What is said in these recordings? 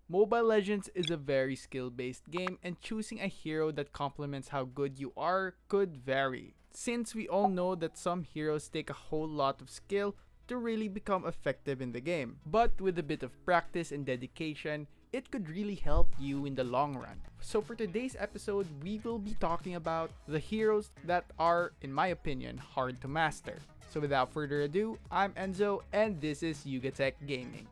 Mobile Legends is a very skill-based game, and choosing a hero that complements how good you are could vary. Since we all know that some heroes take a whole lot of skill to really become effective in the game. But with a bit of practice and dedication, it could really help you in the long run. So for today's episode, we will be talking about the heroes that are, in my opinion, hard to master. So without further ado, I'm Enzo and this is Yugatech Gaming.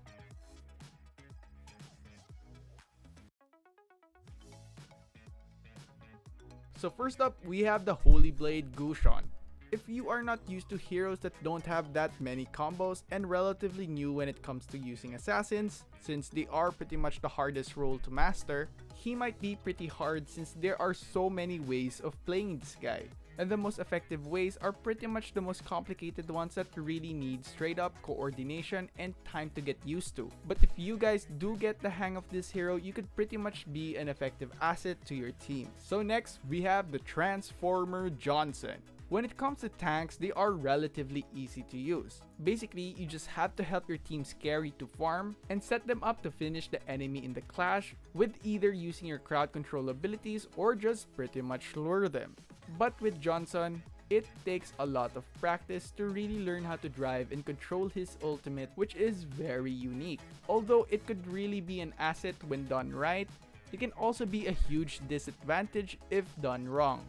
So first up, we have the Holy Blade GUSION. If you are not used to heroes that don't have that many combos and relatively new when it comes to using assassins, since they are pretty much the hardest role to master, he might be pretty hard since there are so many ways of playing this guy. And the most effective ways are pretty much the most complicated ones that really need straight up coordination and time to get used to. But if you guys do get the hang of this hero, you could pretty much be an effective asset to your team. So next, we have the Transformer Johnson. When it comes to tanks, they are relatively easy to use. Basically, you just have to help your teams carry to farm and set them up to finish the enemy in the clash with either using your crowd control abilities or just pretty much lure them. But with Johnson, it takes a lot of practice to really learn how to drive and control his ultimate, which is very unique. Although it could really be an asset when done right, it can also be a huge disadvantage if done wrong.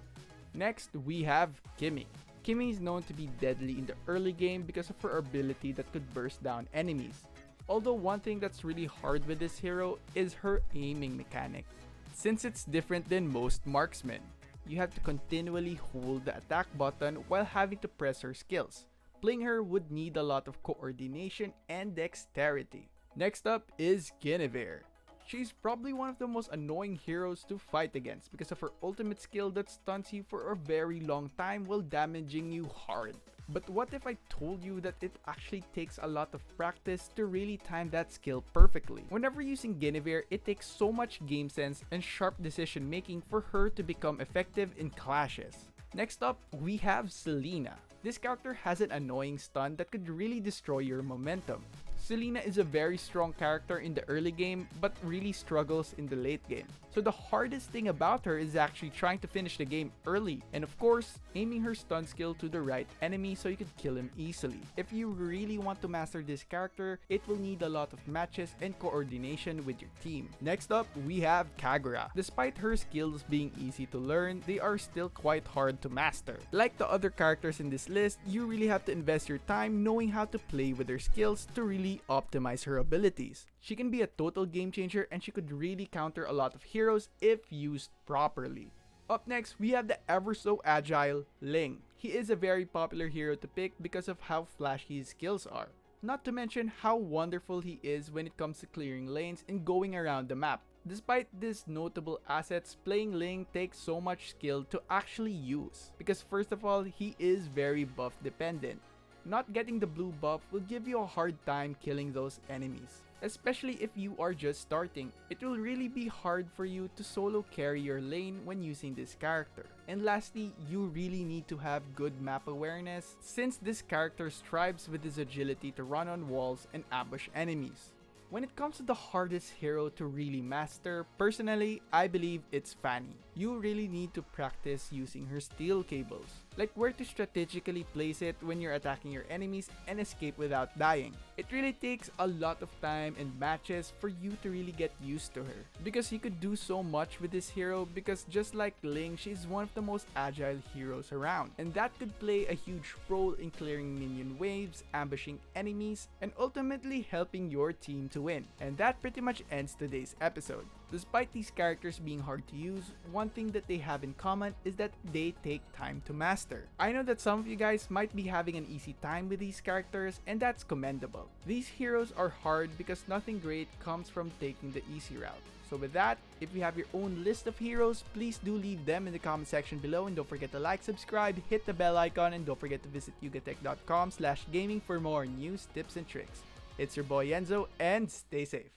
Next, we have KIMMY. KIMMY is known to be deadly in the early game because of her ability that could burst down enemies. Although one thing that's really hard with this hero is her aiming mechanic, since it's different than most marksmen. You have to continually hold the attack button while having to press her skills. Playing her would need a lot of coordination and dexterity. Next up is GUINEVERE. She's probably one of the most annoying heroes to fight against because of her ultimate skill that stuns you for a very long time while damaging you hard. But what if I told you that it actually takes a lot of practice to really time that skill perfectly? Whenever using Guinevere, it takes so much game sense and sharp decision making for her to become effective in clashes. Next up, we have Selena. This character has an annoying stun that could really destroy your momentum. Selena is a very strong character in the early game but really struggles in the late game. So the hardest thing about her is actually trying to finish the game early and of course aiming her stun skill to the right enemy so you can kill him easily. If you really want to master this character, it will need a lot of matches and coordination with your team. Next up, we have KAGURA. Despite her skills being easy to learn, they are still quite hard to master. Like the other characters in this list, you really have to invest your time knowing how to play with her skills to really optimize her abilities. She can be a total game changer and she could really counter a lot of heroes if used properly. Up next, we have the ever so agile LING. He is a very popular hero to pick because of how flashy his skills are. Not to mention how wonderful he is when it comes to clearing lanes and going around the map. Despite these notable assets, playing LING takes so much skill to actually use. Because first of all, he is very buff dependent. Not getting the blue buff will give you a hard time killing those enemies. Especially if you are just starting, it will really be hard for you to solo carry your lane when using this character. And lastly, you really need to have good map awareness since this character strives with his agility to run on walls and ambush enemies. When it comes to the hardest hero to really master, personally, I believe it's FANNY. You really need to practice using her steel cables, like where to strategically place it when you're attacking your enemies and escape without dying. It really takes a lot of time and matches for you to really get used to her, because you could do so much with this hero because just like LING, she's one of the most agile heroes around, and that could play a huge role in clearing minion waves, ambushing enemies, and ultimately helping your team to win. And that pretty much ends today's episode. Despite these characters being hard to use, one thing that they have in common is that they take time to master. I know that some of you guys might be having an easy time with these characters, and that's commendable. These heroes are hard because nothing great comes from taking the easy route. So with that, if you have your own list of heroes, please do leave them in the comment section below, and don't forget to like, subscribe, hit the bell icon, and don't forget to visit yugatech.com/gaming for more news, tips, and tricks. It's your boy Enzo, and stay safe.